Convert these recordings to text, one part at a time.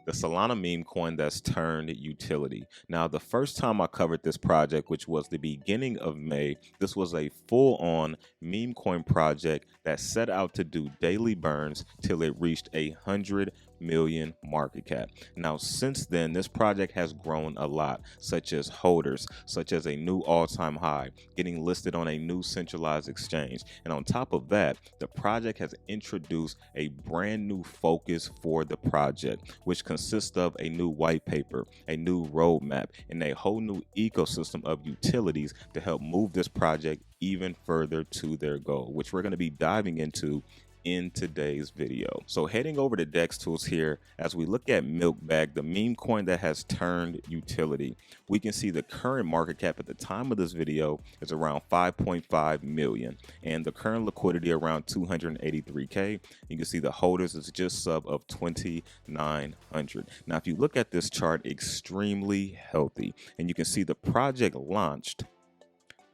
the Solana meme coin that's turned utility. Now, the first time I covered this project, which was the beginning of May, this was a full-on meme coin project that set out to do daily burns till it reached 100 million market cap. Now, since then, this project has grown a lot, such as holders, such as a new all-time high, getting listed on a new centralized exchange. And on top of that, the project has introduced a brand new focus for the project, which consists of a new white paper, a new roadmap, and a whole new ecosystem of utilities to help move this project even further to their goal, which we're going to be diving into in today's video. So heading over to DEX Tools here, as we look at MILKBAG, the meme coin that has turned utility, we can see the current market cap at the time of this video is around 5.5 million and the current liquidity around 283K. You can see the holders is just sub of 2,900. Now, if you look at this chart, extremely healthy, and you can see the project launched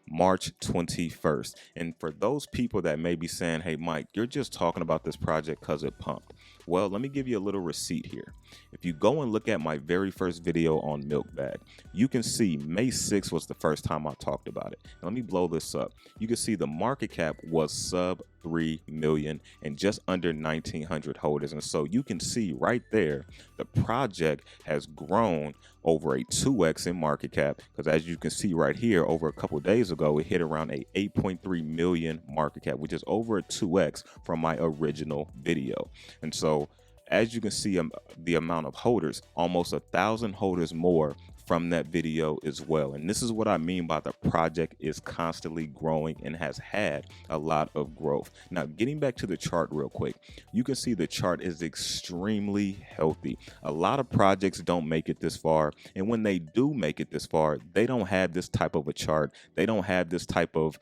March 21st. And for those people that may be saying, hey, Mike, you're just talking about this project because it pumped. Well, let me give you a little receipt here. If you go and look at my very first video on MILKBAG, you can see May 6th was the first time I talked about it. Now, let me blow this up. You can see the market cap was sub 3 million and just under 1,900 holders. And so you can see right there, the project has grown over a 2x in market cap, because as you can see right here, over a couple of days ago, it hit around a 8.3 million market cap, which is over a 2x from my original video. And so as you can see, the amount of holders, almost 1,000 holders more from that video as well. And this is what I mean by the project is constantly growing and has had a lot of growth. Now, getting back to the chart real quick, you can see the chart is extremely healthy. A lot of projects don't make it this far, and when they do make it this far, they don't have this type of a chart. They don't have this type of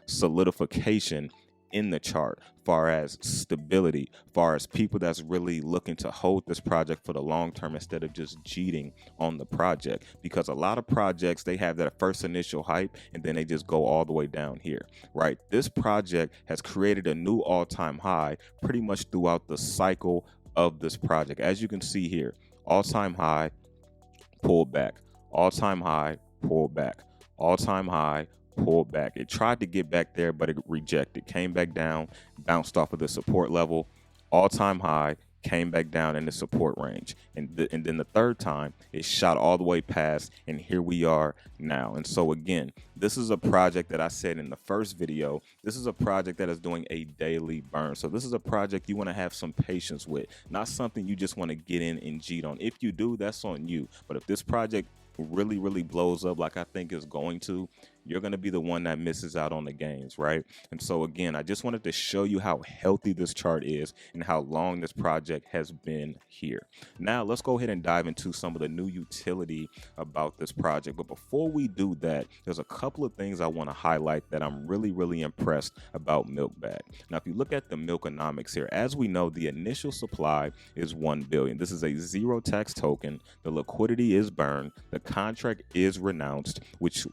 solidification in the chart, far as stability, far as people that's really looking to hold this project for the long term instead of just cheating on the project. Because a lot of projects, they have that first initial hype and then they just go all the way down here, right? This project has created a new all-time high pretty much throughout the cycle of this project. As you can see here, all-time high, pull back, all-time high, pull back, all-time high, pulled back. It tried to get back there, but it rejected, came back down, bounced off of the support level, all-time high, came back down in the support range. And then the third time, it shot all the way past, and here we are now. And so again, this is a project that I said in the first video, this is a project that is doing a daily burn. So this is a project you want to have some patience with, not something you just want to get in and cheat on. If you do, that's on you. But if this project really blows up like I think it's going to, you're going to be the one that misses out on the gains, right? And so again, I just wanted to show you how healthy this chart is and how long this project has been here. Now let's go ahead and dive into some of the new utility about this project. But before we do that, there's a couple of things I want to highlight that I'm really impressed about MILKBAG. Now, if you look at the Milkonomics here, as we know, the initial supply is 1 billion. This is a zero tax token. The liquidity is burned. The contract is renounced, which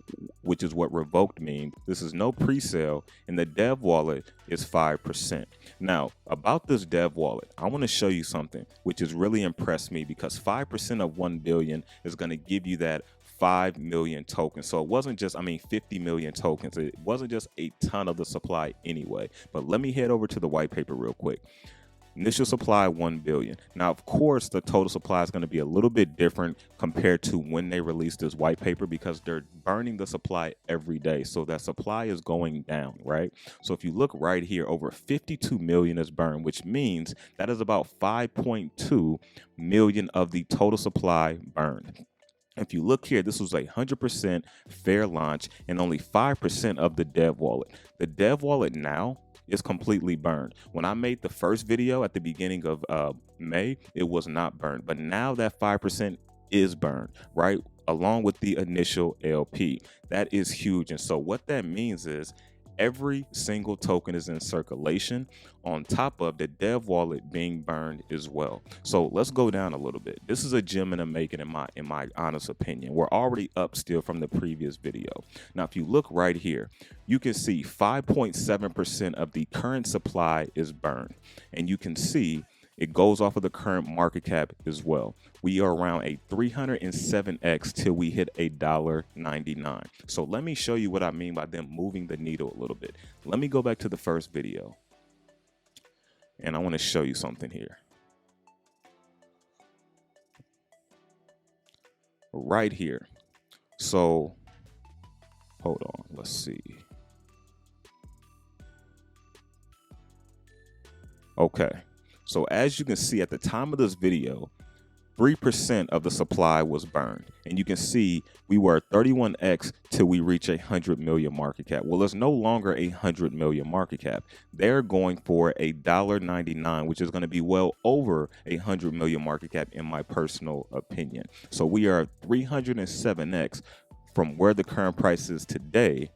is what revoked means. This is no pre-sale, and the dev wallet is 5%. Now, about this dev wallet, I want to show you something which has really impressed me, because 5% of 1 billion is going to give you that 5 million tokens. So it wasn't just, 50 million tokens. It wasn't just a ton of the supply anyway. But let me head over to the white paper real quick. Initial supply 1 billion. Now, of course, the total supply is going to be a little bit different compared to when they released this white paper, because they're burning the supply every day. So that supply is going down, right? So if you look right here, over 52 million is burned, which means that is about 5.2 million of the total supply burned. If you look here, this was a 100% fair launch and only 5% of the dev wallet. The dev wallet now is completely burned. When I made the first video at the beginning of May, it was not burned, but now that 5% is burned, right? Along with the initial LP. That is huge. And so what that means is every single token is in circulation on top of the dev wallet being burned as well. So let's go down a little bit. This is a gem and a making in my honest opinion. We're already up still from the previous video. Now, if you look right here, you can see 5.7% of the current supply is burned, and you can see It goes off of the current market cap as well. We are around a 307x till we hit a $1.99. So let me show you what I mean by them moving the needle a little bit. Let me go back to the first video, and I want to show you something here. Right here. So hold on, let's see. Okay, so as you can see at the time of this video, 3% of the supply was burned, and you can see we were 31x till we reach 100 million market cap. Well, it's no longer 100 million market cap. They're going for a $1.99, which is going to be well over 100 million market cap in my personal opinion. So we are 307x from where the current price is today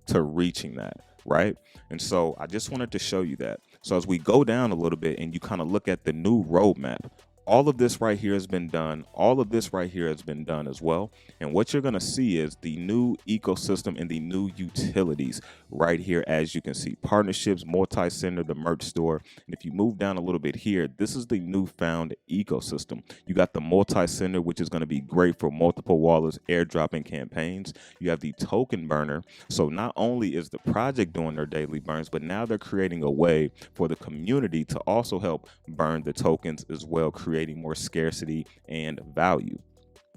to reaching that, right? And so I just wanted to show you that. So as we go down a little bit and you kind of look at the new roadmap, all of this right here has been done. All of this right here has been done as well. And what you're going to see is the new ecosystem and the new utilities right here. As you can see, partnerships, multi-center, the merch store. And if you move down a little bit here, this is the newfound ecosystem. You got the multi-center, which is going to be great for multiple wallets, airdropping campaigns. You have the token burner. So not only is the project doing their daily burns, but now they're creating a way for the community to also help burn the tokens as well, creating more scarcity and value.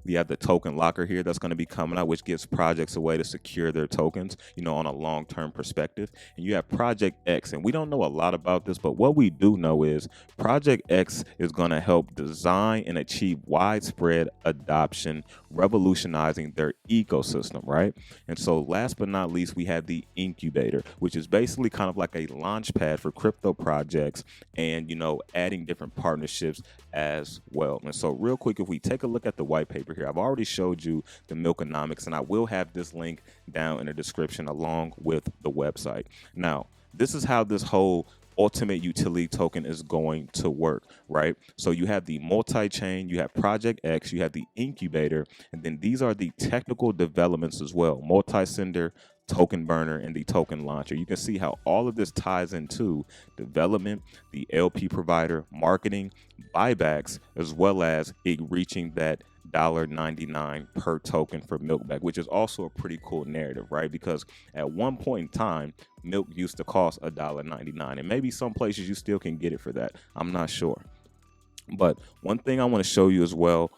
We have the token locker here that's going to be coming out, which gives projects a way to secure their tokens, you know, on a long-term perspective. And you have Project X, and we don't know a lot about this, but what we do know is Project X is going to help design and achieve widespread adoption, revolutionizing their ecosystem, right? And so last but not least, we have the incubator, which is basically kind of like a launch pad for crypto projects and, you know, adding different partnerships as well. And so real quick, if we take a look at the white paper here, I've already showed you the 𝗏𝗏𝗥𝗧𝗏, and I will have this link down in the description along with the website. Now, this is how this whole ultimate utility token is going to work, right? So you have the multi-chain, you have Project X, you have the incubator, and then these are the technical developments as well: multi-sender, token burner, and the token launcher. You can see how all of this ties into development, the LP provider, marketing, buybacks, as well as it reaching that $1.99 per token for MILKBAG, which is also a pretty cool narrative, right? Because at one point in time, milk used to cost $1.99, and maybe some places you still can get it for that. I'm not sure. But one thing I want to show you as well,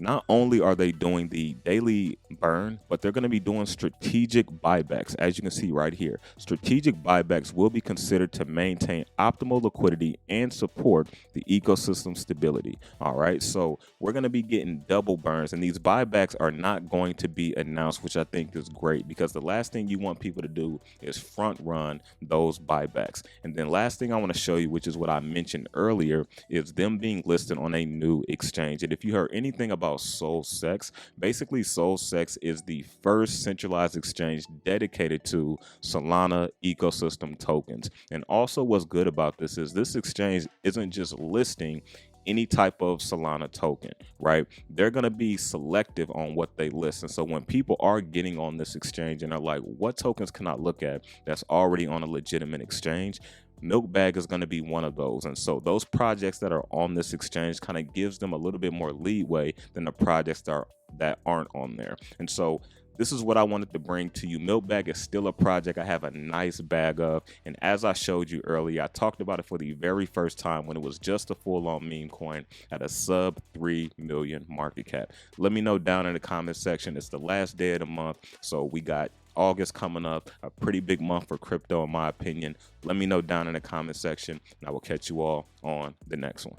not only are they doing the daily burn, but they're going to be doing strategic buybacks. As you can see right here, strategic buybacks will be considered to maintain optimal liquidity and support the ecosystem stability. All right, so we're going to be getting double burns, and these buybacks are not going to be announced, which I think is great, because the last thing you want people to do is front run those buybacks. And then last thing I want to show you, which is what I mentioned earlier, is them being listed on a new exchange. And if you heard anything about 𝗏𝗏𝗥𝗧𝗏, basically 𝗏𝗏𝗥𝗧𝗏 is the first centralized exchange dedicated to Solana ecosystem tokens. And also what's good about this is this exchange isn't just listing any type of Solana token, right? They're going to be selective on what they list. And so when people are getting on this exchange and are like, what tokens can I look at that's already on a legitimate exchange, MILKBAG is going to be one of those. And so those projects that are on this exchange kind of gives them a little bit more leeway than the projects that aren't on there. And so this is what I wanted to bring to you. MILKBAG is still a project I have a nice bag of. And as I showed you earlier, I talked about it for the very first time when it was just a full-on meme coin at a sub 3 million market cap. Let me know down in the comment section. It's the last day of the month, so we got August coming up, a pretty big month for crypto in my opinion. Let me know down in the comment section, and I will catch you all on the next one.